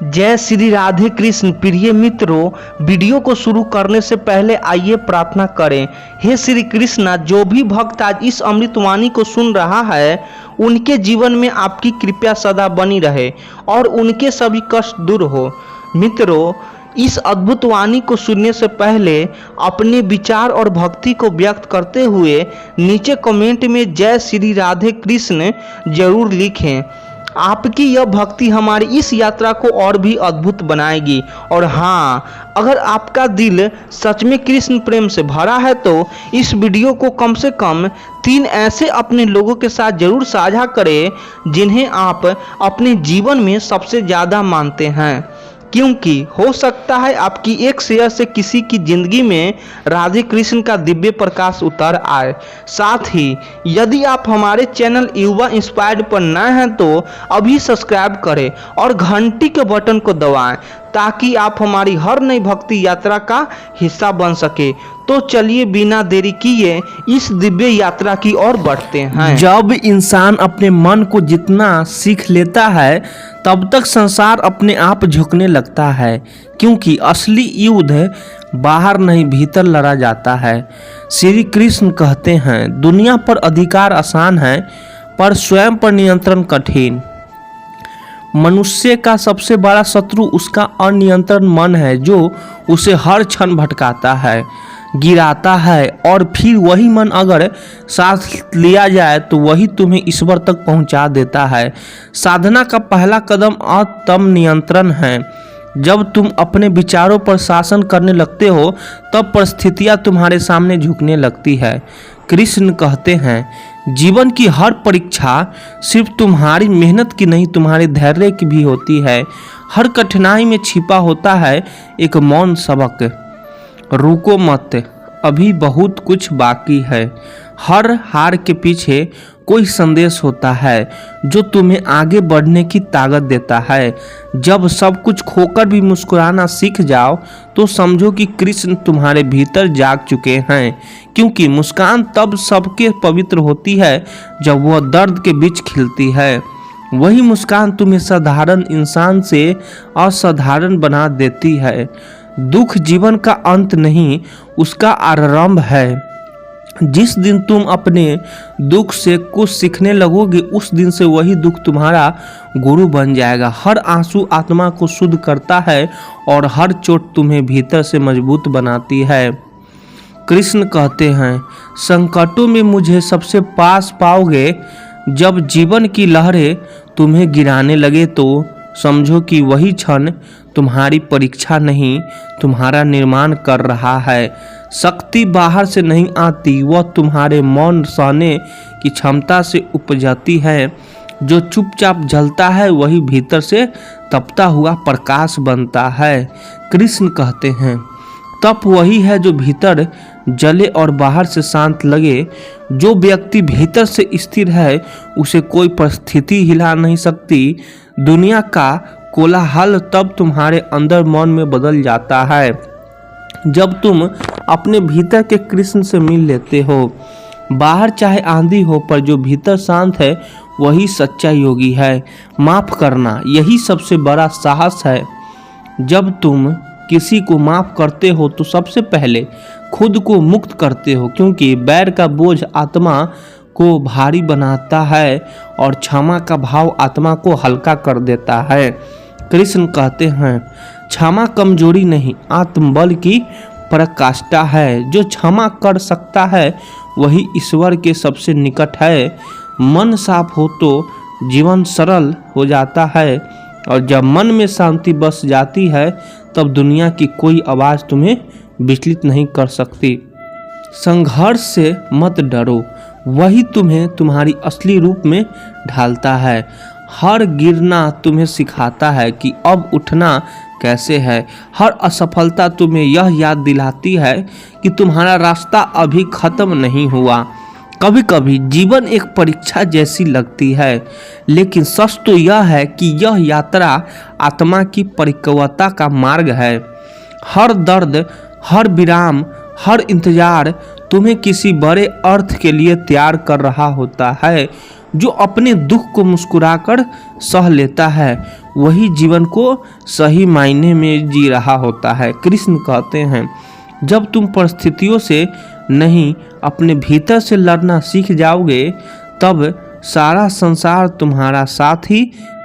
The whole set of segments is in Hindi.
जय श्री राधे कृष्ण। प्रिय मित्रों, वीडियो को शुरू करने से पहले आइए प्रार्थना करें। हे श्री कृष्णा, जो भी भक्त आज इस अमृतवाणी को सुन रहा है उनके जीवन में आपकी कृपा सदा बनी रहे और उनके सभी कष्ट दूर हो। मित्रों, इस अद्भुत वाणी को सुनने से पहले अपने विचार और भक्ति को व्यक्त करते हुए नीचे कमेंट में जय श्री राधे कृष्ण जरूर लिखें। आपकी यह भक्ति हमारी इस यात्रा को और भी अद्भुत बनाएगी। और हाँ, अगर आपका दिल सच में कृष्ण प्रेम से भरा है तो इस वीडियो को कम से कम 3 ऐसे अपने लोगों के साथ जरूर साझा करें जिन्हें आप अपने जीवन में सबसे ज़्यादा मानते हैं, क्योंकि हो सकता है आपकी एक शेयर से किसी की जिंदगी में राधे कृष्ण का दिव्य प्रकाश उतर आए। साथ ही यदि आप हमारे चैनल युवा इंस्पायर्ड पर नए हैं तो अभी सब्सक्राइब करें और घंटी के बटन को दबाएं ताकि आप हमारी हर नई भक्ति यात्रा का हिस्सा बन सके। तो चलिए बिना देरी किए इस दिव्य यात्रा की ओर बढ़ते हैं। जब इंसान अपने मन को जितना सीख लेता है तब तक संसार अपने आप झुकने लगता है, क्योंकि असली युद्ध बाहर नहीं भीतर लड़ा जाता है। श्री कृष्ण कहते हैं, दुनिया पर अधिकार आसान है पर स्वयं पर नियंत्रण कठिन। मनुष्य का सबसे बड़ा शत्रु उसका अनियंत्रण मन है, जो उसे हर क्षण भटकाता है, गिराता है, और फिर वही मन अगर साथ लिया जाए तो वही तुम्हें ईश्वर तक पहुंचा देता है। साधना का पहला कदम आत्म नियंत्रण है। जब तुम अपने विचारों पर शासन करने लगते हो तब परिस्थितियां तुम्हारे सामने झुकने लगती है। कृष्ण कहते हैं, जीवन की हर परीक्षा सिर्फ तुम्हारी मेहनत की नहीं, तुम्हारे धैर्य की भी होती है। हर कठिनाई में छिपा होता है एक मौन सबक। रुको मत, अभी बहुत कुछ बाकी है। हर हार के पीछे कोई संदेश होता है जो तुम्हें आगे बढ़ने की ताकत देता है। जब सब कुछ खोकर भी मुस्कुराना सीख जाओ तो समझो कि कृष्ण तुम्हारे भीतर जाग चुके हैं, क्योंकि मुस्कान तब सबके पवित्र होती है जब वह दर्द के बीच खिलती है। वही मुस्कान तुम्हें साधारण इंसान से असाधारण बना देती है। दुख जीवन का अंत नहीं, उसका आरंभ है। जिस दिन तुम अपने दुख से कुछ सीखने लगोगे उस दिन से वही दुख तुम्हारा गुरु बन जाएगा। हर आंसू आत्मा को शुद्ध करता है और हर चोट तुम्हें भीतर से मजबूत बनाती है। कृष्ण कहते हैं, संकटों में मुझे सबसे पास पाओगे। जब जीवन की लहरें तुम्हें गिराने लगे तो समझो कि वही क्षण तुम्हारी परीक्षा नहीं, तुम्हारा निर्माण कर रहा है। शक्ति बाहर से नहीं आती, वह तुम्हारे मौन सहने की क्षमता से उपजती है। जो चुपचाप जलता है वही भीतर से तपता हुआ प्रकाश बनता है। कृष्ण कहते हैं, तप वही है जो भीतर जले और बाहर से शांत लगे। जो व्यक्ति भीतर से स्थिर है उसे कोई परिस्थिति हिला नहीं सकती। दुनिया का कोलाहल तब तुम्हारे अंदर मौन में बदल जाता है जब तुम अपने भीतर के कृष्ण से मिल लेते हो। बाहर चाहे आंधी हो पर जो भीतर शांत है वही सच्चा योगी है। माफ करना यही सबसे बड़ा साहस है। जब तुम किसी को माफ करते हो तो सबसे पहले खुद को मुक्त करते हो, क्योंकि बैर का बोझ आत्मा को भारी बनाता है और क्षमा का भाव आत्मा को हल्का कर देता है। कृष्ण कहते हैं, क्षमा कमजोरी नहीं, आत्मबल की पराकाष्ठा है। जो क्षमा कर सकता है वही ईश्वर के सबसे निकट है। मन साफ हो तो जीवन सरल हो जाता है, और जब मन में शांति बस जाती है तब दुनिया की कोई आवाज़ तुम्हें विचलित नहीं कर सकती। संघर्ष से मत डरो, वही तुम्हें तुम्हारी असली रूप में ढालता है। हर गिरना तुम्हें सिखाता है कि अब उठना कैसे है। हर असफलता तुम्हें यह याद दिलाती है कि तुम्हारा रास्ता अभी खत्म नहीं हुआ। कभी कभी जीवन एक परीक्षा जैसी लगती है, लेकिन सच तो यह है कि यह यात्रा आत्मा की परिपक्वता का मार्ग है। हर दर्द, हर विराम, हर इंतजार तुम्हें किसी बड़े अर्थ के लिए तैयार कर रहा होता है। जो अपने दुख को मुस्कुराकर सह लेता है वही जीवन को सही मायने में जी रहा होता है। कृष्ण कहते हैं, जब तुम परिस्थितियों से नहीं अपने भीतर से लड़ना सीख जाओगे तब सारा संसार तुम्हारा साथी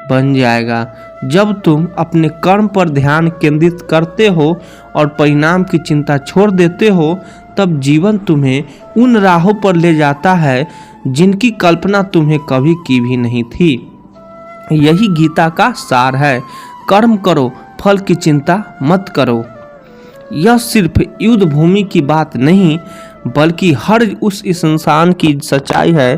बन जाएगा। जब तुम अपने कर्म पर ध्यान केंद्रित करते हो और परिणाम की चिंता छोड़ देते हो तब जीवन तुम्हें उन राहों पर ले जाता है जिनकी कल्पना तुम्हें कभी की भी नहीं थी। यही गीता का सार है। कर्म करो, फल की चिंता मत करो। यह सिर्फ युद्ध भूमि की बात नहीं बल्कि हर उस इंसान की सच्चाई है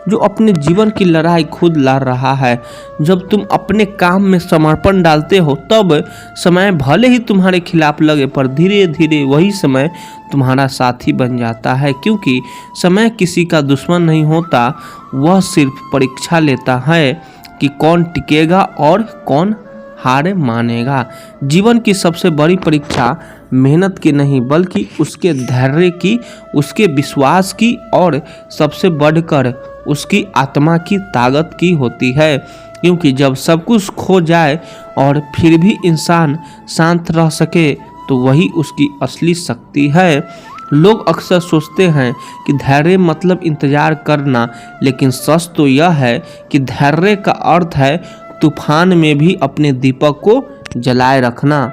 जो अपने जीवन की लड़ाई खुद लड़ रहा है। जब तुम अपने काम में समर्पण डालते हो तब समय भले ही तुम्हारे खिलाफ लगे पर धीरे धीरे वही समय तुम्हारा साथी बन जाता है, क्योंकि समय किसी का दुश्मन नहीं होता, वह सिर्फ परीक्षा लेता है कि कौन टिकेगा और कौन हार मानेगा। जीवन की सबसे बड़ी परीक्षा मेहनत की नहीं बल्कि उसके धैर्य की, उसके विश्वास की और सबसे बढ़कर उसकी आत्मा की ताकत की होती है, क्योंकि जब सब कुछ खो जाए और फिर भी इंसान शांत रह सके तो वही उसकी असली शक्ति है। लोग अक्सर सोचते हैं कि धैर्य मतलब इंतजार करना, लेकिन सच तो यह है कि धैर्य का अर्थ है तूफान में भी अपने दीपक को जलाए रखना।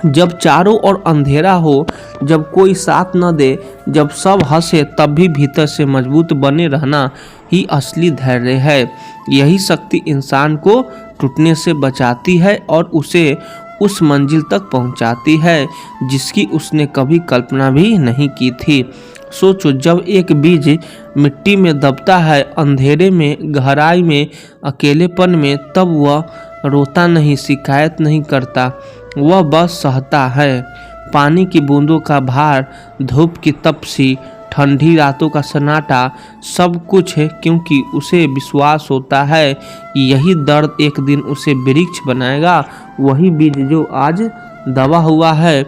जब चारों ओर अंधेरा हो, जब कोई साथ न दे, जब सब हंसे तब भी भीतर से मजबूत बने रहना ही असली धैर्य है। यही शक्ति इंसान को टूटने से बचाती है और उसे उस मंजिल तक पहुंचाती है जिसकी उसने कभी कल्पना भी नहीं की थी। सोचो, जब एक बीज मिट्टी में दबता है, अंधेरे में, गहराई में, अकेलेपन में, तब वह रोता नहीं, शिकायत नहीं करता, वह बस सहता है। पानी की बूंदों का भार, धूप की तपसी, ठंडी रातों का सन्नाटा, सब कुछ है क्योंकि उसे विश्वास होता है कि यही दर्द एक दिन उसे वृक्ष बनाएगा। वही बीज जो आज दबा हुआ है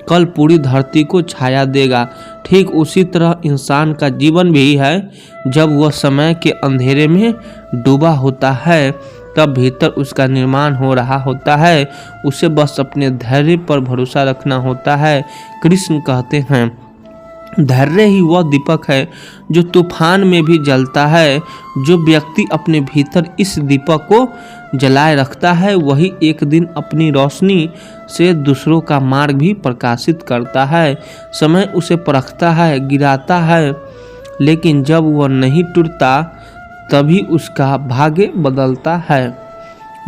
कल पूरी धरती को छाया देगा। ठीक उसी तरह इंसान का जीवन भी है। जब वह समय के अंधेरे में डूबा होता है तब भीतर उसका निर्माण हो रहा होता है, उसे बस अपने धैर्य पर भरोसा रखना होता है। कृष्ण कहते हैं, धैर्य ही वह दीपक है जो तूफान में भी जलता है। जो व्यक्ति अपने भीतर इस दीपक को जलाए रखता है वही एक दिन अपनी रोशनी से दूसरों का मार्ग भी प्रकाशित करता है। समय उसे परखता है, गिराता है, लेकिन जब वह नहीं टूटता तभी उसका भाग्य बदलता है।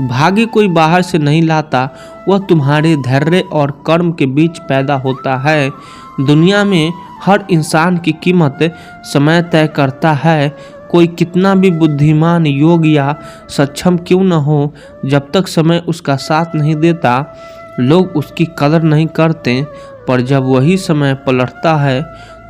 भाग्य कोई बाहर से नहीं लाता, वह तुम्हारे धैर्य और कर्म के बीच पैदा होता है। दुनिया में हर इंसान की कीमत समय तय करता है। कोई कितना भी बुद्धिमान, योग्य या सक्षम क्यों न हो, जब तक समय उसका साथ नहीं देता लोग उसकी कदर नहीं करते। पर जब वही समय पलटता है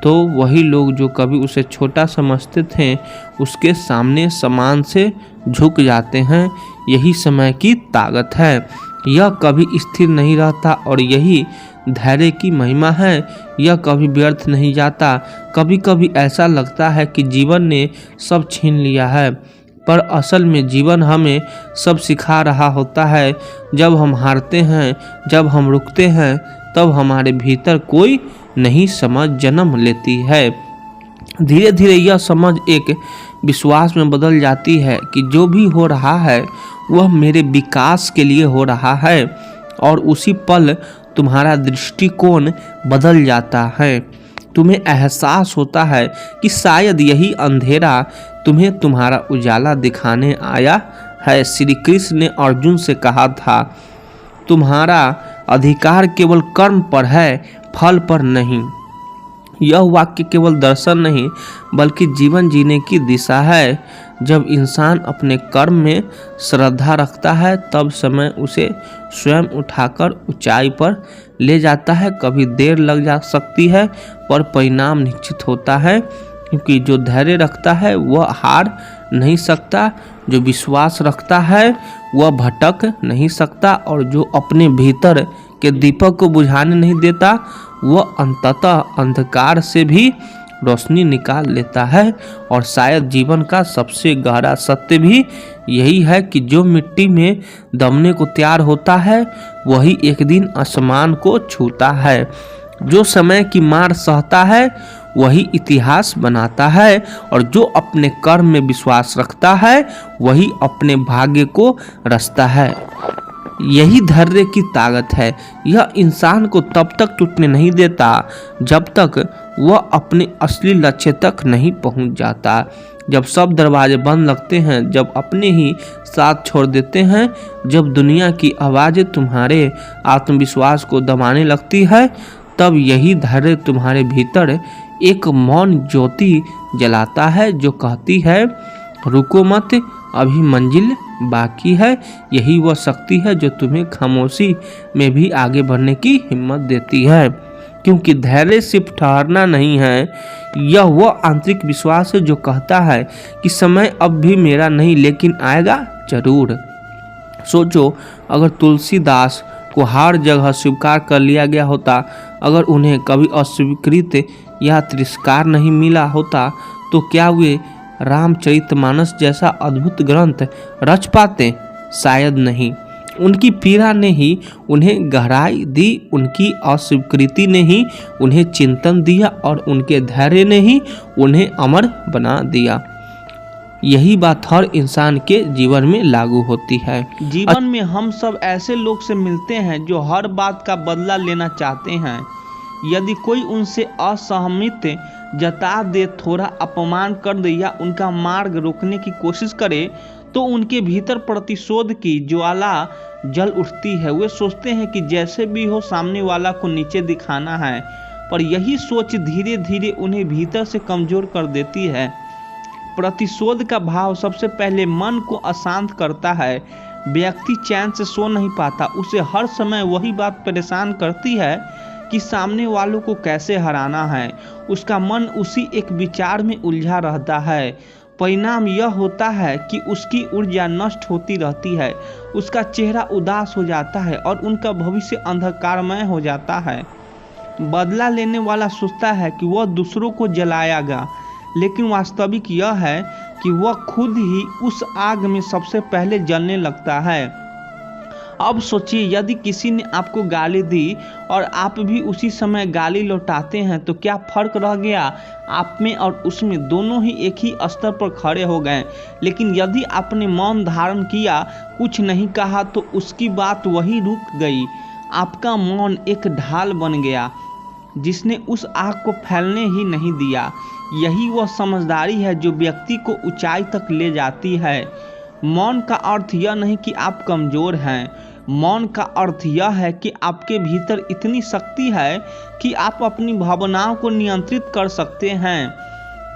तो वही लोग जो कभी उसे छोटा समझते थे उसके सामने समान से झुक जाते हैं। यही समय की ताकत है, यह कभी स्थिर नहीं रहता और यही धैर्य की महिमा है। यह कभी व्यर्थ नहीं जाता। कभी कभी ऐसा लगता है कि जीवन ने सब छीन लिया है, पर असल में जीवन हमें सब सिखा रहा होता है। जब हम हारते हैं, जब हम रुकते हैं, तब हमारे भीतर कोई नई समझ जन्म लेती है। धीरे धीरे यह समझ एक विश्वास में बदल जाती है कि जो भी हो रहा है वह मेरे विकास के लिए हो रहा है, और उसी पल तुम्हारा दृष्टिकोण बदल जाता है। तुम्हें एहसास होता है कि शायद यही अंधेरा तुम्हें तुम्हारा उजाला दिखाने आया है। श्री कृष्ण ने अर्जुन से कहा था, तुम्हारा अधिकार केवल कर्म पर है, फल पर नहीं। यह वाक्य केवल दर्शन नहीं बल्कि जीवन जीने की दिशा है। जब इंसान अपने कर्म में श्रद्धा रखता है तब समय उसे स्वयं उठाकर ऊंचाई पर ले जाता है। कभी देर लग जा सकती है पर परिणाम निश्चित होता है, क्योंकि जो धैर्य रखता है वह हार नहीं सकता, जो विश्वास रखता है वह भटक नहीं सकता, और जो अपने भीतर के दीपक को बुझाने नहीं देता वह अंततः अंधकार से भी रोशनी निकाल लेता है। और शायद जीवन का सबसे गहरा सत्य भी यही है कि जो मिट्टी में दबने को तैयार होता है वही एक दिन आसमान को छूता है। जो समय की मार सहता है वही इतिहास बनाता है, और जो अपने कर्म में विश्वास रखता है वही अपने भाग्य को रचता है। यही धैर्य की ताकत है। यह इंसान को तब तक टूटने नहीं देता जब तक वह अपने असली लक्ष्य तक नहीं पहुंच जाता। जब सब दरवाजे बंद लगते हैं, जब अपने ही साथ छोड़ देते हैं, जब दुनिया की आवाज़ें तुम्हारे आत्मविश्वास को दबाने लगती है, तब यही धैर्य तुम्हारे भीतर एक मौन ज्योति जलाता है जो कहती है रुको मत, अभी मंजिल बाकी है। यही वह शक्ति है जो तुम्हें खामोशी में भी आगे बढ़ने की हिम्मत देती है, क्योंकि धैर्य सिर्फ ठहरना नहीं है, यह वह आंतरिक विश्वास है जो कहता है कि समय अब भी मेरा नहीं लेकिन आएगा जरूर। सोचो, अगर तुलसीदास को हर जगह स्वीकार कर लिया गया होता, अगर उन्हें कभी अस्वीकृत या तिरस्कार नहीं मिला होता, तो क्या वे रामचरितमानस जैसा अद्भुत ग्रंथ रच पाते? शायद नहीं। उनकी पीड़ा ने ही उन्हें गहराई दी, उनकी अस्वीकृति ने ही उन्हें चिंतन दिया, और उनके धैर्य ने ही उन्हें अमर बना दिया। यही बात हर इंसान के जीवन में लागू होती है। जीवन में हम सब ऐसे लोग से मिलते हैं जो हर बात का बदला लेना चाहते हैं। यदि कोई उनसे असहमति जता दे, थोड़ा अपमान कर दे या उनका मार्ग रोकने की कोशिश करे, तो उनके भीतर प्रतिशोध की ज्वाला जल उठती है। वे सोचते हैं कि जैसे भी हो सामने वाला को नीचे दिखाना है, पर यही सोच धीरे धीरे उन्हें भीतर से कमजोर कर देती है। प्रतिशोध का भाव सबसे पहले मन को अशांत करता है। व्यक्ति चैन से सो नहीं पाता, उसे हर समय वही बात परेशान करती है कि सामने वालों को कैसे हराना है। उसका मन उसी एक विचार में उलझा रहता है। परिणाम यह होता है कि उसकी ऊर्जा नष्ट होती रहती है, उसका चेहरा उदास हो जाता है और उनका भविष्य अंधकारमय हो जाता है। बदला लेने वाला सोचता है कि वह दूसरों को जलाएगा, लेकिन वास्तविक यह है कि वह खुद ही उस आग में सबसे पहले जलने लगता है। अब सोचिए, यदि किसी ने आपको गाली दी और आप भी उसी समय गाली लौटाते हैं, तो क्या फर्क रह गया आप में और उसमें? दोनों ही एक ही स्तर पर खड़े हो गए। लेकिन यदि आपने मौन धारण किया, कुछ नहीं कहा, तो उसकी बात वहीं रुक गई। आपका मौन एक ढाल बन गया जिसने उस आग को फैलने ही नहीं दिया। यही वह समझदारी है जो व्यक्ति को ऊंचाई तक ले जाती है। मौन का अर्थ यह नहीं कि आप कमजोर हैं। मौन का अर्थ यह है कि आपके भीतर इतनी शक्ति है कि आप अपनी भावनाओं को नियंत्रित कर सकते हैं।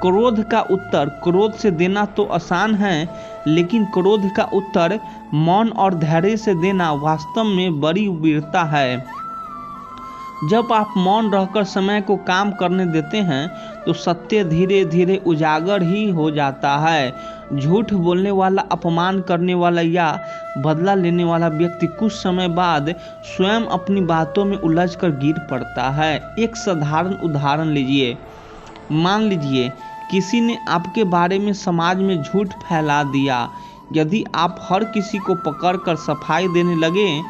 क्रोध का उत्तर क्रोध से देना तो आसान है, लेकिन क्रोध का उत्तर मौन और धैर्य से देना वास्तव में बड़ी वीरता है। जब आप मौन रहकर समय को काम करने देते हैं, तो सत्य धीरे धीरे उजागर ही हो जाता है। झूठ बोलने वाला, अपमान करने वाला या बदला लेने वाला व्यक्ति कुछ समय बाद स्वयं अपनी बातों में उलझकर गिर पड़ता है। एक साधारण उदाहरण लीजिए। मान लीजिए किसी ने आपके बारे में समाज में झूठ फैला दिया। यदि आप हर किसी को पकड़कर सफाई देने लगे,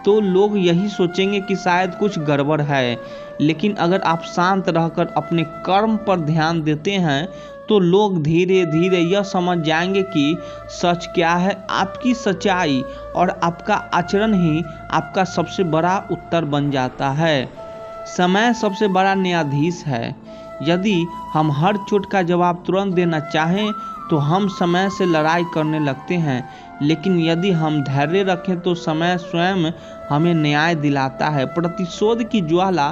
तो लोग यही सोचेंगे कि शायद कुछ गड़बड़ है। लेकिन अगर आप शांत रहकर अपने कर्म पर ध्यान देते हैं, तो लोग धीरे धीरे यह समझ जाएंगे कि सच क्या है। आपकी सच्चाई और आपका आचरण ही आपका सबसे बड़ा उत्तर बन जाता है। समय सबसे बड़ा न्यायाधीश है। यदि हम हर चोट का जवाब तुरंत देना चाहें, तो हम समय से लड़ाई करने लगते हैं। लेकिन यदि हम धैर्य रखें, तो समय स्वयं हमें न्याय दिलाता है। प्रतिशोध की ज्वाला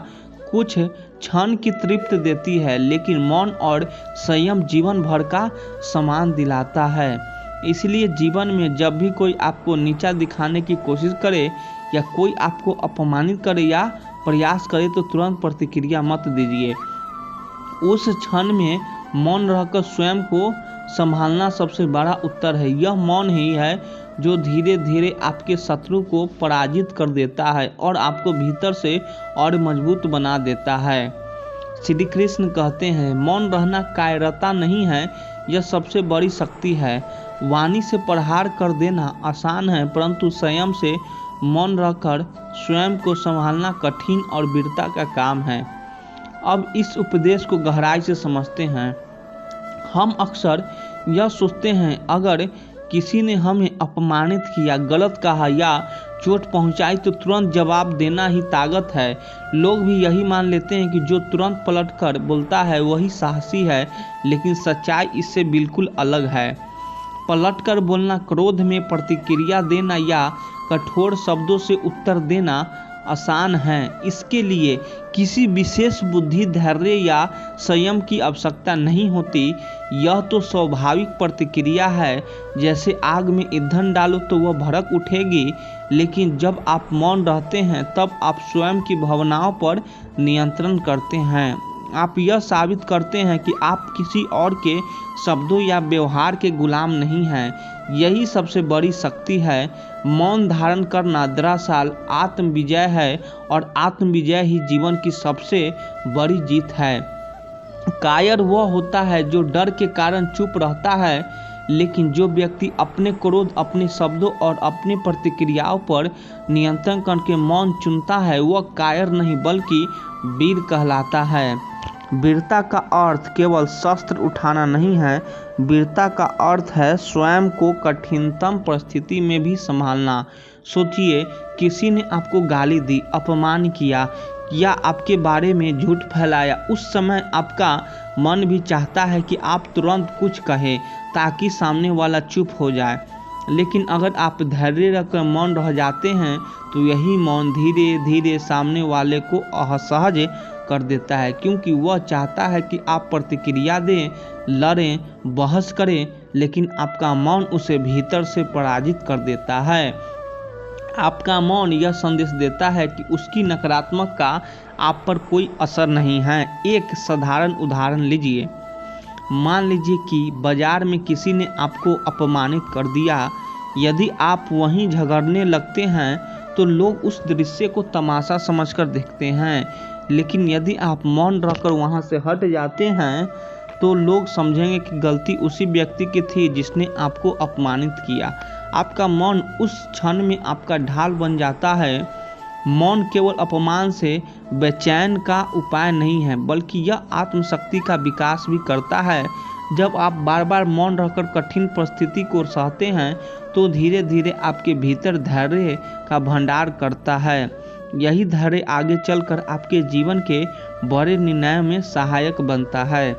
कुछ क्षण की तृप्ति देती है, लेकिन मौन और संयम जीवन भर का सम्मान दिलाता है। इसलिए जीवन में जब भी कोई आपको नीचा दिखाने की कोशिश करे या कोई आपको अपमानित करे या प्रयास करे, तो तुरंत प्रतिक्रिया मत दीजिए। उस क्षण में मौन रहकर स्वयं को संभालना सबसे बड़ा उत्तर है। यह मौन ही है जो धीरे धीरे आपके शत्रु को पराजित कर देता है और आपको भीतर से और मजबूत बना देता है। श्री कृष्ण कहते हैं, मौन रहना कायरता नहीं है, यह सबसे बड़ी शक्ति है। वाणी से प्रहार कर देना आसान है, परंतु संयम से मौन रहकर स्वयं को संभालना कठिन और वीरता का काम है। अब इस उपदेश को गहराई से समझते हैं। हम अक्सर यह सोचते हैं, अगर किसी ने हमें अपमानित किया, गलत कहा या चोट पहुंचाई तो तुरंत जवाब देना ही ताकत है। लोग भी यही मान लेते हैं कि जो तुरंत पलटकर बोलता है वही साहसी है, लेकिन सच्चाई इससे बिल्कुल अलग है। पलटकर बोलना, क्रोध में प्रतिक्रिया देना या कठोर शब्दों से उत्तर देना आसान है। इसके लिए किसी विशेष बुद्धि, धैर्य या संयम की आवश्यकता नहीं होती। यह तो स्वाभाविक प्रतिक्रिया है। जैसे आग में ईंधन डालो तो वह भड़क उठेगी, लेकिन जब आप मौन रहते हैं तब आप स्वयं की भावनाओं पर नियंत्रण करते हैं। आप यह साबित करते हैं कि आप किसी और के शब्दों या व्यवहार के गुलाम नहीं हैं। यही सबसे बड़ी शक्ति है। मौन धारण करना दरअसल आत्मविजय है, और आत्मविजय ही जीवन की सबसे बड़ी जीत है। कायर वह होता है जो डर के कारण चुप रहता है, लेकिन जो व्यक्ति अपने क्रोध, अपने शब्दों और अपनी प्रतिक्रियाओं पर नियंत्रण करके मौन चुनता है, वह कायर नहीं बल्कि वीर कहलाता है। वीरता का अर्थ केवल शस्त्र उठाना नहीं है, वीरता का अर्थ है स्वयं को कठिनतम परिस्थिति में भी संभालना। सोचिए, किसी ने आपको गाली दी, अपमान किया या आपके बारे में झूठ फैलाया। उस समय आपका मन भी चाहता है कि आप तुरंत कुछ कहें ताकि सामने वाला चुप हो जाए, लेकिन अगर आप धैर्य रखकर मौन रह जाते हैं तो यही मौन धीरे धीरे सामने वाले को असहज कर देता है, क्योंकि वह चाहता है कि आप प्रतिक्रिया दें, लड़ें, बहस करें, लेकिन आपका मौन उसे भीतर से पराजित कर देता है। आपका मौन यह संदेश देता है कि उसकी नकारात्मक का आप पर कोई असर नहीं है। एक साधारण उदाहरण लीजिए। मान लीजिए कि बाजार में किसी ने आपको अपमानित कर दिया। यदि आप वहीं झगड़ने लगते हैं तो लोग उस दृश्य को तमाशा समझकर देखते हैं, लेकिन यदि आप मौन रहकर वहां से हट जाते हैं तो लोग समझेंगे कि गलती उसी व्यक्ति की थी जिसने आपको अपमानित किया। आपका मौन उस क्षण में आपका ढाल बन जाता है। मौन केवल अपमान से बेचैन का उपाय नहीं है, बल्कि यह आत्मशक्ति का विकास भी करता है। जब आप बार बार मौन रहकर कठिन परिस्थिति को सहते हैं तो धीरे धीरे आपके भीतर धैर्य का भंडार करता है। यही धैर्य आगे चलकर आपके जीवन के बड़े निर्णयों में सहायक बनता है।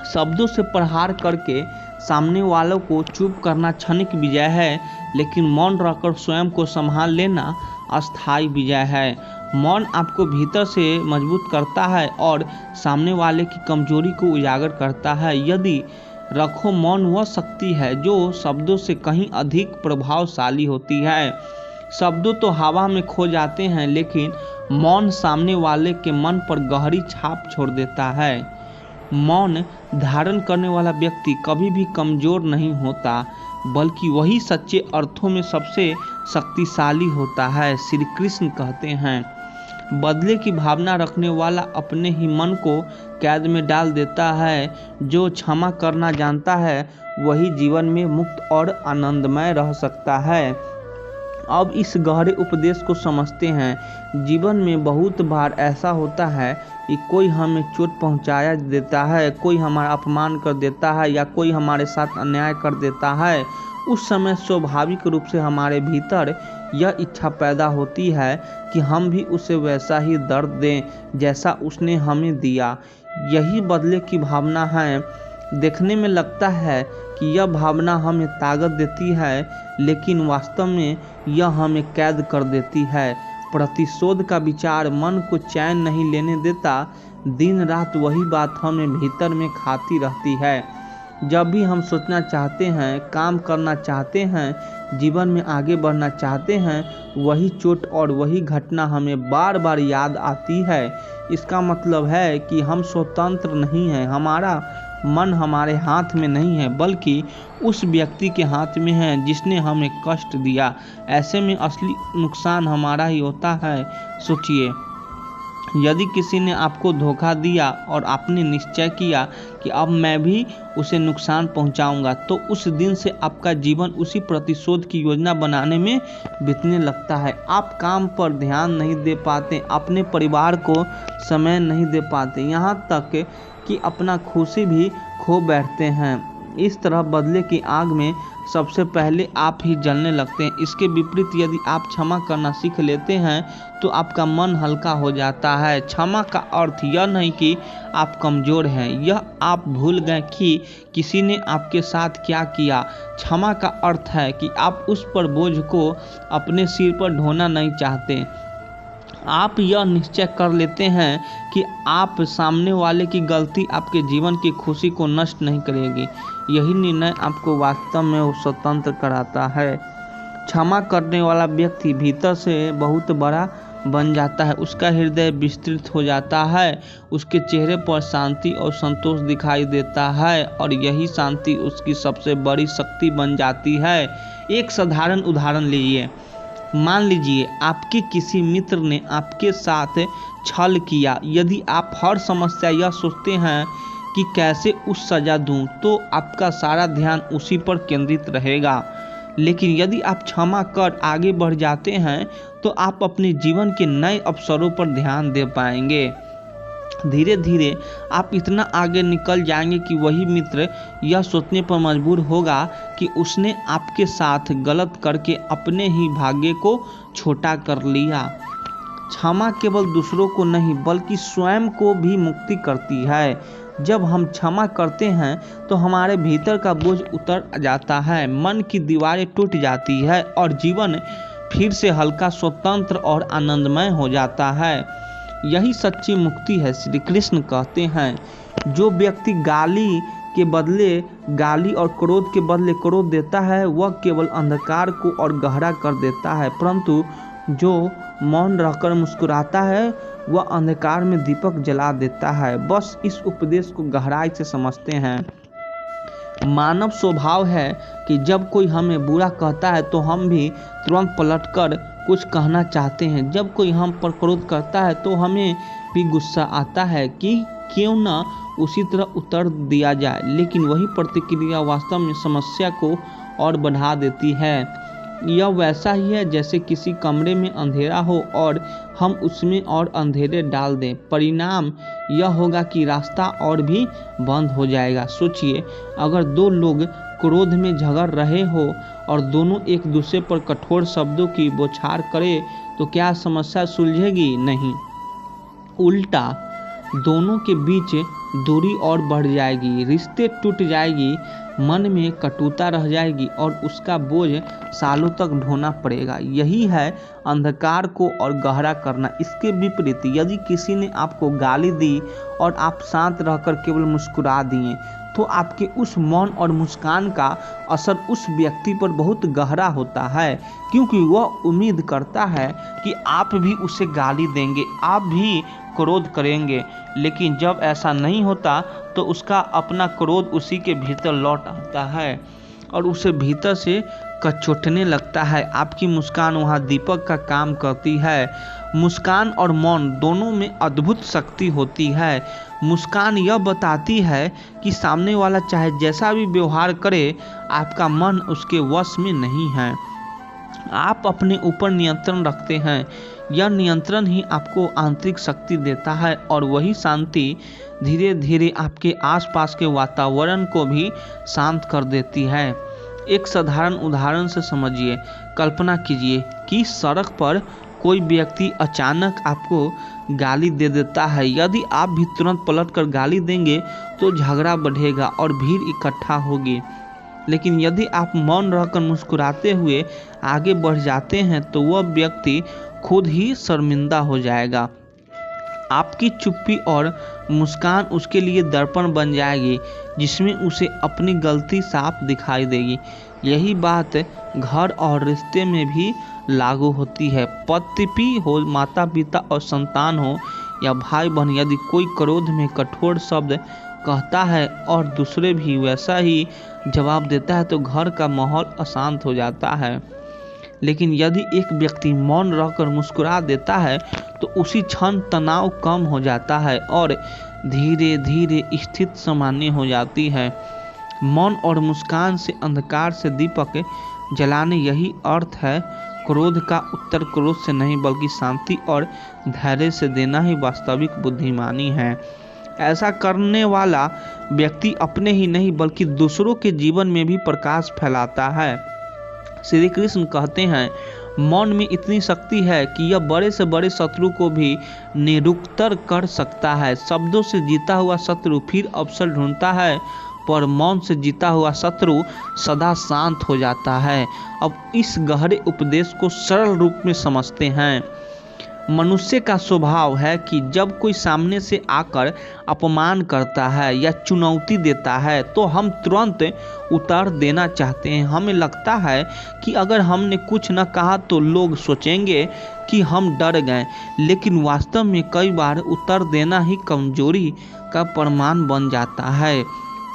शब्दों से प्रहार करके सामने वालों को चुप करना क्षणिक विजय है, लेकिन मौन रहकर स्वयं को संभाल लेना अस्थायी विजय है। मौन आपको भीतर से मजबूत करता है और सामने वाले की कमजोरी को उजागर करता है। यदि रखो, मौन वह शक्ति है जो शब्दों से कहीं अधिक प्रभावशाली होती है। शब्दों तो हवा में खो जाते हैं, लेकिन मौन सामने वाले के मन पर गहरी छाप छोड़ देता है। मौन धारण करने वाला व्यक्ति कभी भी कमजोर नहीं होता, बल्कि वही सच्चे अर्थों में सबसे शक्तिशाली होता है। श्री कृष्ण कहते हैं, बदले की भावना रखने वाला अपने ही मन को कैद में डाल देता है। जो क्षमा करना जानता है वही जीवन में मुक्त और आनंदमय रह सकता है। अब इस गहरे उपदेश को समझते हैं। जीवन में बहुत बार ऐसा होता है कि कोई हमें चोट पहुंचाया देता है, कोई हमारा अपमान कर देता है या कोई हमारे साथ अन्याय कर देता है। उस समय स्वाभाविक रूप से हमारे भीतर यह इच्छा पैदा होती है कि हम भी उसे वैसा ही दर्द दें जैसा उसने हमें दिया। यही बदले की भावना है। देखने में लगता है कि यह भावना हमें ताकत देती है, लेकिन वास्तव में यह हमें कैद कर देती है। प्रतिशोध का विचार मन को चैन नहीं लेने देता। दिन रात वही बात हमें भीतर में खाती रहती है। जब भी हम सोचना चाहते हैं, काम करना चाहते हैं, जीवन में आगे बढ़ना चाहते हैं, वही चोट और वही घटना हमें बार बार याद आती है। इसका मतलब है कि हम स्वतंत्र नहीं हैं। हमारा मन हमारे हाथ में नहीं है, बल्कि उस व्यक्ति के हाथ में है जिसने हमें कष्ट दिया। ऐसे में असली नुकसान हमारा ही होता है। सोचिए, यदि किसी ने आपको धोखा दिया और आपने निश्चय किया कि अब मैं भी उसे नुकसान पहुंचाऊंगा, तो उस दिन से आपका जीवन उसी प्रतिशोध की योजना बनाने में बीतने लगता है। आप काम पर ध्यान नहीं दे पाते, अपने परिवार को समय नहीं दे पाते, यहाँ तक कि अपना खुशी भी खो बैठते हैं। इस तरह बदले की आग में सबसे पहले आप ही जलने लगते हैं। इसके विपरीत यदि आप क्षमा करना सीख लेते हैं तो आपका मन हल्का हो जाता है। क्षमा का अर्थ यह नहीं कि आप कमज़ोर हैं, यह आप भूल गए कि किसी ने आपके साथ क्या किया। क्षमा का अर्थ है कि आप उस पर बोझ को अपने सिर पर ढोना नहीं चाहते। आप यह निश्चय कर लेते हैं कि आप सामने वाले की गलती आपके जीवन की खुशी को नष्ट नहीं करेगी। यही निर्णय आपको वास्तव में स्वतंत्र कराता है। क्षमा करने वाला व्यक्ति भीतर से बहुत बड़ा बन जाता है, उसका हृदय विस्तृत हो जाता है, उसके चेहरे पर शांति और संतोष दिखाई देता है और यही शांति उसकी सबसे बड़ी शक्ति बन जाती है। एक साधारण उदाहरण लीजिए। मान लीजिए आपके किसी मित्र ने आपके साथ छल किया। यदि आप हर समस्या यह सोचते हैं कि कैसे उस सज़ा दूं, तो आपका सारा ध्यान उसी पर केंद्रित रहेगा। लेकिन यदि आप क्षमा कर आगे बढ़ जाते हैं तो आप अपने जीवन के नए अवसरों पर ध्यान दे पाएंगे। धीरे धीरे आप इतना आगे निकल जाएंगे कि वही मित्र यह सोचने पर मजबूर होगा कि उसने आपके साथ गलत करके अपने ही भाग्य को छोटा कर लिया। क्षमा केवल दूसरों को नहीं बल्कि स्वयं को भी मुक्ति करती है। जब हम क्षमा करते हैं तो हमारे भीतर का बोझ उतर जाता है, मन की दीवारें टूट जाती है और जीवन फिर से हल्का, स्वतंत्र और आनंदमय हो जाता है। यही सच्ची मुक्ति है। श्री कृष्ण कहते हैं, जो व्यक्ति गाली के बदले गाली और क्रोध के बदले क्रोध देता है वह केवल अंधकार को और गहरा कर देता है, परंतु जो मौन रहकर मुस्कुराता है वह अंधकार में दीपक जला देता है। बस इस उपदेश को गहराई से समझते हैं। मानव स्वभाव है कि जब कोई हमें बुरा कहता है तो हम भी तुरंत पलटकर कुछ कहना चाहते हैं। जब कोई हम पर क्रोध करता है तो हमें भी गुस्सा आता है कि क्यों ना उसी तरह उत्तर दिया जाए, लेकिन वही प्रतिक्रिया वास्तव में समस्या को और बढ़ा देती है। यह वैसा ही है जैसे किसी कमरे में अंधेरा हो और हम उसमें और अंधेरे डाल दें। परिणाम यह होगा कि रास्ता और भी बंद हो जाएगा। सोचिए, अगर दो लोग क्रोध में झगड़ रहे हो और दोनों एक दूसरे पर कठोर शब्दों की बौछार करें तो क्या समस्या सुलझेगी? नहीं, उल्टा दोनों के बीच दूरी और बढ़ जाएगी, रिश्ते टूट जाएगी, मन में कटुता रह जाएगी और उसका बोझ सालों तक ढोना पड़ेगा। यही है अंधकार को और गहरा करना। इसके विपरीत यदि किसी ने आपको गाली दी और आप शांत रहकर केवल मुस्कुरा दिए तो आपके उस मौन और मुस्कान का असर उस व्यक्ति पर बहुत गहरा होता है, क्योंकि वह उम्मीद करता है कि आप भी उसे गाली देंगे, आप भी क्रोध करेंगे। लेकिन जब ऐसा नहीं होता तो उसका अपना क्रोध उसी के भीतर लौट आता है और उसे भीतर से कचोटने लगता है। आपकी मुस्कान वहाँ दीपक का काम करती है। मुस्कान और मौन दोनों में अद्भुत शक्ति होती है। मुस्कान यह बताती है कि सामने वाला चाहे जैसा भी व्यवहार करे, आपका मन उसके वश में नहीं है। आप अपने ऊपर नियंत्रण रखते हैं। यह नियंत्रण ही आपको आंतरिक शक्ति देता है और वही शांति धीरे धीरे आपके आसपास के वातावरण को भी शांत कर देती है। एक साधारण उदाहरण से समझिए। कल्पना कीजिए कि सड़क पर कोई व्यक्ति अचानक आपको गाली दे देता है। यदि आप भी तुरंत पलटकर गाली देंगे तो झगड़ा बढ़ेगा और भीड़ इकट्ठा होगी। लेकिन यदि आप मौन रहकर मुस्कुराते हुए आगे बढ़ जाते हैं तो वह व्यक्ति खुद ही शर्मिंदा हो जाएगा। आपकी चुप्पी और मुस्कान उसके लिए दर्पण बन जाएगी जिसमें उसे अपनी गलती साफ दिखाई देगी। यही बात घर और रिश्ते में भी लागू होती है। पति हो, माता पिता और संतान हो या भाई बहन, यदि कोई क्रोध में कठोर शब्द कहता है और दूसरे भी वैसा ही जवाब देता है तो घर का माहौल अशांत हो जाता है। लेकिन यदि एक व्यक्ति मौन रहकर मुस्कुरा देता है तो तो उसी क्षण तनाव कम हो जाता है और धीरे धीरे स्थिति सामान्य हो जाती है। मौन और मुस्कान से अंधकार से दीपक जलाने, यही अर्थ है। क्रोध का उत्तर क्रोध से नहीं बल्कि शांति और धैर्य से देना ही वास्तविक बुद्धिमानी है। ऐसा करने वाला व्यक्ति अपने ही नहीं बल्कि दूसरों के जीवन में भी प्रकाश फैलाता है। श्री कृष्ण कहते हैं, मौन में इतनी शक्ति है कि यह बड़े से बड़े शत्रु को भी निरुत्तर कर सकता है। शब्दों से जीता हुआ शत्रु फिर अवसर ढूंढता है, पर मौन से जीता हुआ शत्रु सदा शांत हो जाता है। अब इस गहरे उपदेश को सरल रूप में समझते हैं। मनुष्य का स्वभाव है कि जब कोई सामने से आकर अपमान करता है या चुनौती देता है तो हम तुरंत उत्तर देना चाहते हैं। हमें लगता है कि अगर हमने कुछ न कहा तो लोग सोचेंगे कि हम डर गए, लेकिन वास्तव में कई बार उत्तर देना ही कमजोरी का प्रमाण बन जाता है।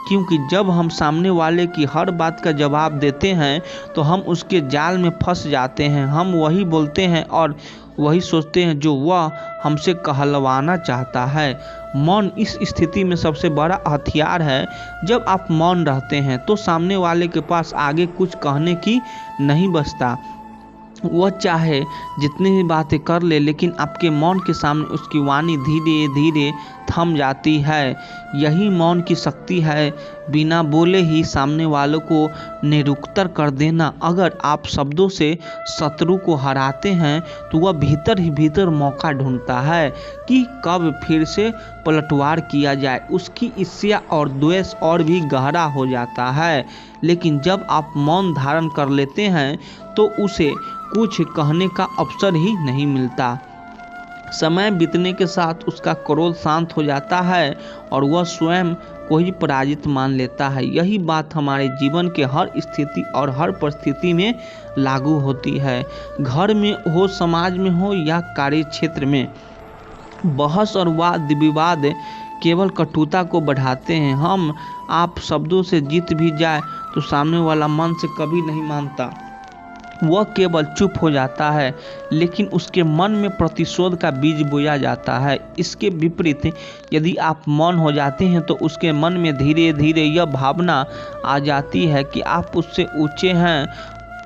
क्योंकि जब हम सामने वाले की हर बात का जवाब देते हैं तो हम उसके जाल में फंस जाते हैं। हम वही बोलते हैं और वही सोचते हैं जो वह हमसे कहलवाना चाहता है। मौन इस स्थिति में सबसे बड़ा हथियार है। जब आप मौन रहते हैं तो सामने वाले के पास आगे कुछ कहने की नहीं बचता। वह चाहे जितनी भी बातें कर ले, लेकिन आपके मौन के सामने उसकी वाणी धीरे धीरे थम जाती है। यही मौन की शक्ति है, बिना बोले ही सामने वालों को निरुत्तर कर देना। अगर आप शब्दों से शत्रु को हराते हैं तो वह भीतर ही भीतर मौका ढूंढता है कि कब फिर से पलटवार किया जाए। उसकी ईर्ष्या और द्वेष और भी गहरा हो जाता है। लेकिन जब आप मौन धारण कर लेते हैं तो उसे कुछ कहने का अवसर ही नहीं मिलता। समय बीतने के साथ उसका क्रोध शांत हो जाता है और वह स्वयं को ही पराजित मान लेता है। यही बात हमारे जीवन के हर स्थिति और हर परिस्थिति में लागू होती है। घर में हो, समाज में हो या कार्य क्षेत्र में, बहस और वाद विवाद केवल कटुता को बढ़ाते हैं। हम आप शब्दों से जीत भी जाए तो सामने वाला मन से कभी नहीं मानता, वह केवल चुप हो जाता है, लेकिन उसके मन में प्रतिशोध का बीज बोया जाता है। इसके विपरीत यदि आप मौन हो जाते हैं तो उसके मन में धीरे धीरे यह भावना आ जाती है कि आप उससे ऊंचे हैं,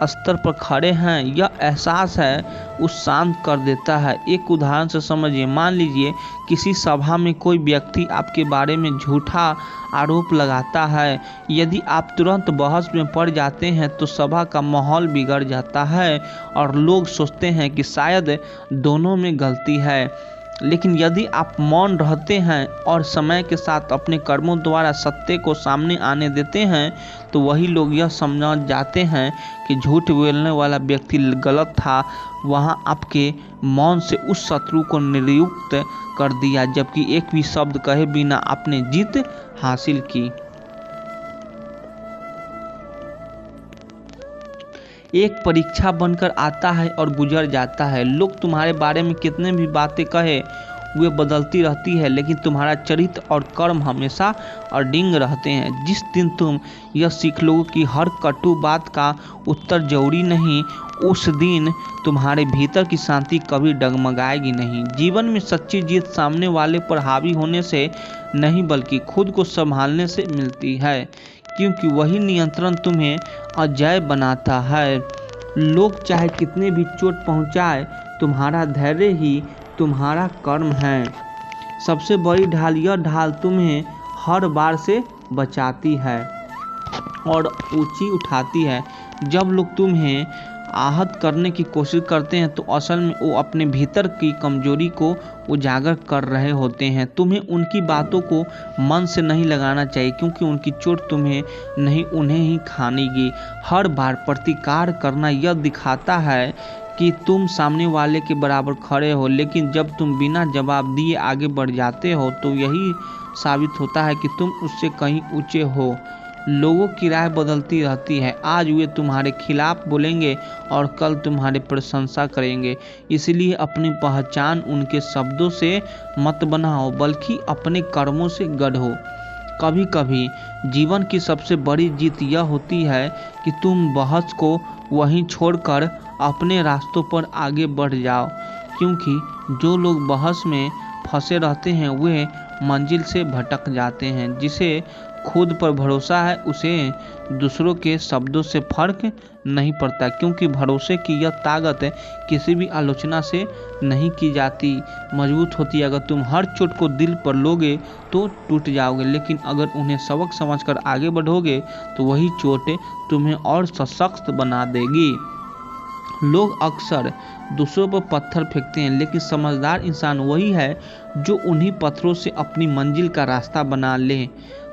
स्तर पर खड़े हैं। यह एहसास है उस शांत कर देता है। एक उदाहरण से समझिए। मान लीजिए किसी सभा में कोई व्यक्ति आपके बारे में झूठा आरोप लगाता है। यदि आप तुरंत बहस में पड़ जाते हैं तो सभा का माहौल बिगड़ जाता है और लोग सोचते हैं कि शायद दोनों में गलती है। लेकिन यदि आप मौन रहते हैं और समय के साथ अपने कर्मों द्वारा सत्य को सामने आने देते हैं तो वही लोग यह समझ जाते हैं कि झूठ बोलने वाला व्यक्ति गलत था। वहां आपके मौन से उस शत्रु को निरुक्त कर दिया, जबकि एक भी शब्द कहे बिना आपने जीत हासिल की। एक परीक्षा बनकर आता है और गुजर जाता है। लोग तुम्हारे बारे में कितने भी बातें कहे वे बदलती रहती है, लेकिन तुम्हारा चरित्र और कर्म हमेशा अडिग रहते हैं। जिस दिन तुम यह सीख लो कि हर कटु बात का उत्तर जरूरी नहीं, उस दिन तुम्हारे भीतर की शांति कभी डगमगाएगी नहीं। जीवन में सच्ची जीत सामने वाले पर हावी होने से नहीं बल्कि खुद को संभालने से मिलती है, क्योंकि वही नियंत्रण तुम्हें अजय बनाता है। लोग चाहे कितने भी चोट पहुंचाए, तुम्हारा धैर्य ही तुम्हारा कर्म है। सबसे बड़ी ढाल यह ढाल तुम्हें हर बार से बचाती है और ऊंची उठाती है। जब लोग तुम्हें आहत करने की कोशिश करते हैं तो असल में वो अपने भीतर की कमजोरी को उजागर कर रहे होते हैं। तुम्हें उनकी बातों को मन से नहीं लगाना चाहिए, क्योंकि उनकी चोट तुम्हें नहीं उन्हें ही खानेगी। हर बार प्रतिकार करना यह दिखाता है कि तुम सामने वाले के बराबर खड़े हो, लेकिन जब तुम बिना जवाब दिए आगे बढ़ जाते हो तो यही साबित होता है कि तुम उससे कहीं ऊंचे हो। लोगों की राय बदलती रहती है। आज वे तुम्हारे खिलाफ बोलेंगे और कल तुम्हारी प्रशंसा करेंगे। इसलिए अपनी पहचान उनके शब्दों से मत बनाओ, बल्कि अपने कर्मों से गढ़ो। कभी कभी जीवन की सबसे बड़ी जीत यह होती है कि तुम बहस को वहीं छोड़कर अपने रास्तों पर आगे बढ़ जाओ। क्योंकि जो लोग बहस में फंसे रहते हैं वे मंजिल से भटक जाते हैं। जिसे खुद पर भरोसा है उसे दूसरों के शब्दों से फर्क नहीं पड़ता, क्योंकि भरोसे की यह ताकत किसी भी आलोचना से नहीं की जाती, मजबूत होती है। अगर तुम हर चोट को दिल पर लोगे तो टूट जाओगे, लेकिन अगर उन्हें सबक समझकर आगे बढ़ोगे तो वही चोट तुम्हें और सशक्त बना देगी। लोग अक्सर दूसरों पर पत्थर फेंकते हैं, लेकिन समझदार इंसान वही है जो उन्हीं पत्थरों से अपनी मंजिल का रास्ता बना ले।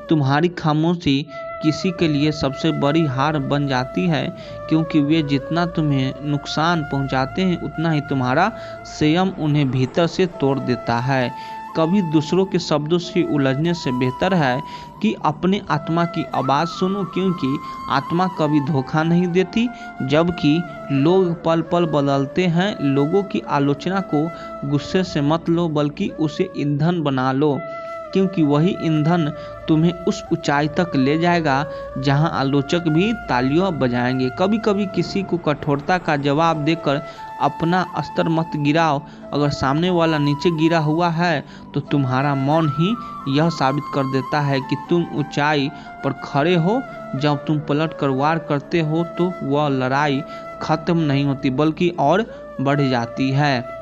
तुम्हारी खामोशी किसी के लिए सबसे बड़ी हार बन जाती है, क्योंकि वे जितना तुम्हें नुकसान पहुंचाते हैं उतना ही तुम्हारा संयम उन्हें भीतर से तोड़ देता है। कभी दूसरों के शब्दों से उलझने से बेहतर है कि अपने आत्मा की आवाज़ सुनो, क्योंकि आत्मा कभी धोखा नहीं देती। जबकि लोग पल पल बदलते हैं। लोगों की आलोचना को गुस्से से मत लो, बल्कि उसे ईंधन बना लो, क्योंकि वही ईंधन तुम्हें उस ऊंचाई तक ले जाएगा जहां आलोचक भी तालियां बजाएंगे। कभी कभी किसी को कठोरता का जवाब देकर अपना स्तर मत गिराओ। अगर सामने वाला नीचे गिरा हुआ है तो तुम्हारा मौन ही यह साबित कर देता है कि तुम ऊंचाई पर खड़े हो। जब तुम पलट कर वार करते हो तो वह लड़ाई खत्म नहीं होती, बल्कि और बढ़ जाती है।